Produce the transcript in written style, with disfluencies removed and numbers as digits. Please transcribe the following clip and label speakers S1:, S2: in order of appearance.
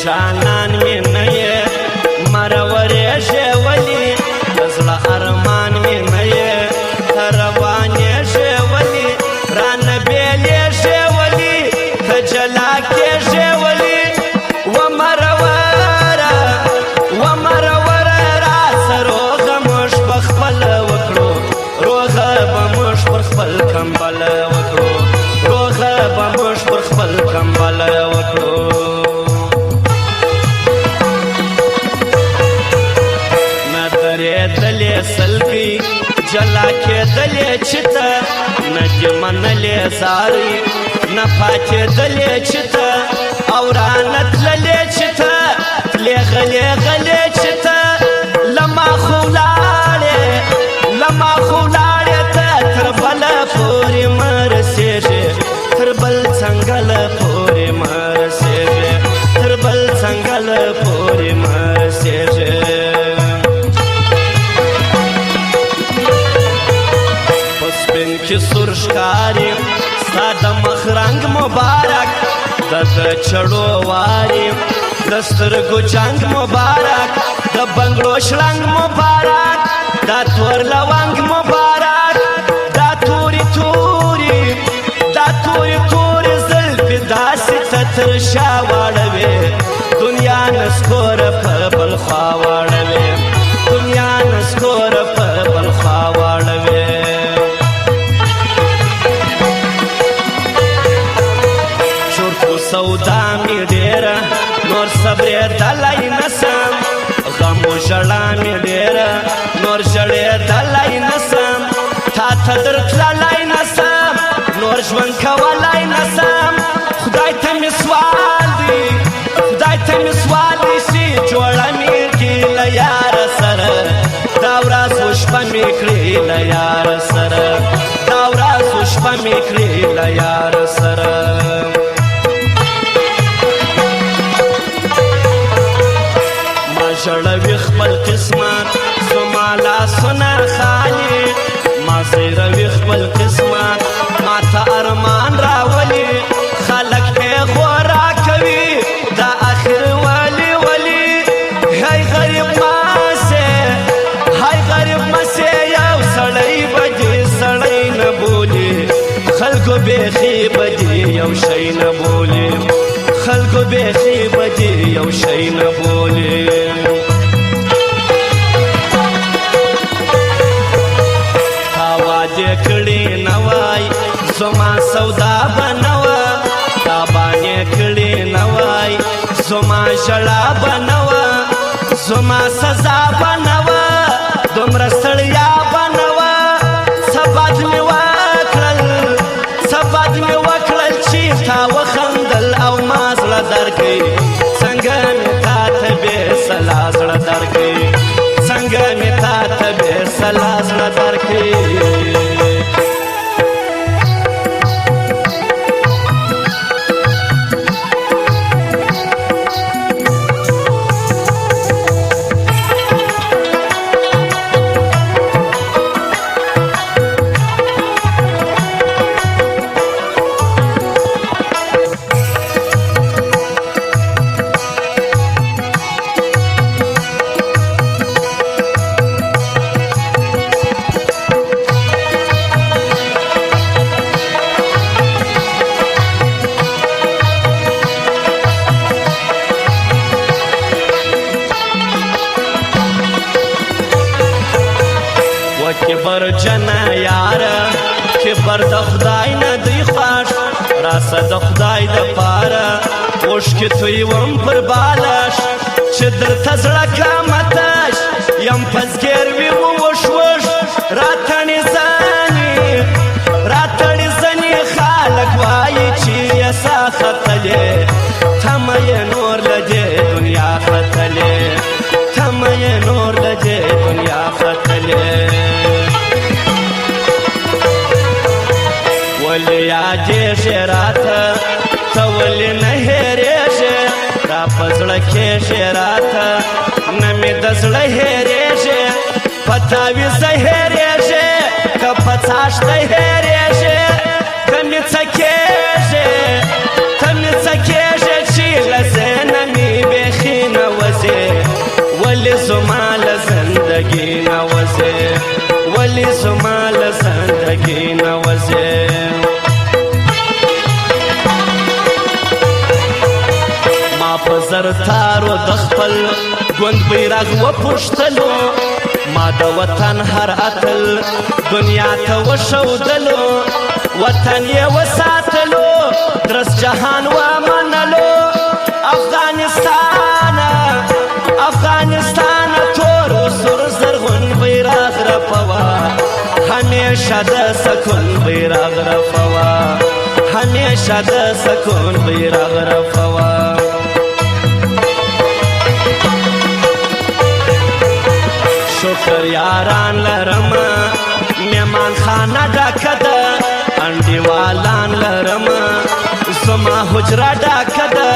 S1: جانان می نه یې مرورې ژولي د زړه ارمان می نه یې ته روان یې ژولي رانه بېلې ژولي ته جلا کې ژولي و مروره راسه روغه موږ په خپله وکړو روغه به موږ پر خپل کمبل وکړو روغه به موږ پر خپل کمبل وکړو نه درېدلې سلګۍ جلا کېدلې چې ته نه دې منلې زارۍ نه پاتېدلې چې ته او رانه تللې چې ته تلې غلې غلې چې ته له ما خو ولاړې ته تر بله پورې مه رسېږې تر بل څنګل پورې مه رسېږې تر بل څنګل پورې مه رسېږې په سپین کې سور ښکاري ستا د مخ رنګ مبارک د چړو واري د سترګو جنګ مبارک د بنګړو شړنګ مبارک دا تور لونګ مبارک دا تورې زلفې داسې ته تر شا واړوې دنیا نسکوره په بل خوا واړوې دنیا نسکوره په بل خوا واړوې چورتو سودا مې ډېره نور صبرېدلی نسم غم و ژړا مې ډېره نور ژړېدلی نسم تا ته درتللی نسم نور ژوند کولی نسم خدای ته مې سوال دی چې جوړه مې کړي له یاره سره دا ورځ و شپه مې کړي له یاره سره دا ورځ و شپه مې کړي له یاره سره ژړوي خپل قسمت زما لاسونه خالي ما زیروي خپل قسمت ما ته ارمان راولي خلک غورا کوي دا اخر ولي هی غریب مسې یو سړی به دې سړی نه بولي خلکو بیخي به دې یو شی نه بولي خلکو بیخي به دې یو شی نه بولي دې کړي نه وای زما سودا به نه وه تا باندې کړي نه وای زما ژړا به نه وه زما سزا به نه وه دومره ستړیا به نه وه څه بد مې وکړل چې تا وخندل او ما زړه درکوي څنګه مې تا ته بې سلا زړه درکوي څنګه مې تا ته بې سلا زړه درکوي کبر جنا یاره کبر د خدای نه دی خوښ راسه د خدای د پاره اوښکې تویوم پر بالش چې درته زړه کړم تش یم پزګیر وي ووښوښ راتړې زنې خلک وایي چې یې سا ختلې تمه یې نور له دې دنیا ختلې تمه یې نور له دې دنیا ختلې ولې یادېږې راته ته ولې نه هېرېږې را په زړه کېږې راته نه مې د زړه هېرېږې په تاویزه هېرېږې که په څاښته هېرېږې که مې څه کېږې چې له ذهنه مې دی زمال زندگی نوزه ما په زر تارو د خپل ګوند بیرغ وپوښتلو ما د وطن هر اتل دنیا ته وښودلو وطن یې وساتلو درس جهان ومنلو افغانستان تور سور زرغون بیرغ رپوا همیشه د سکون بیرغ رپوا همیشه د سکون بیرغ رپوا شکر یاران لرم میمان خانه ډکه ده انډیوالان لرم زما حجره ډکه ده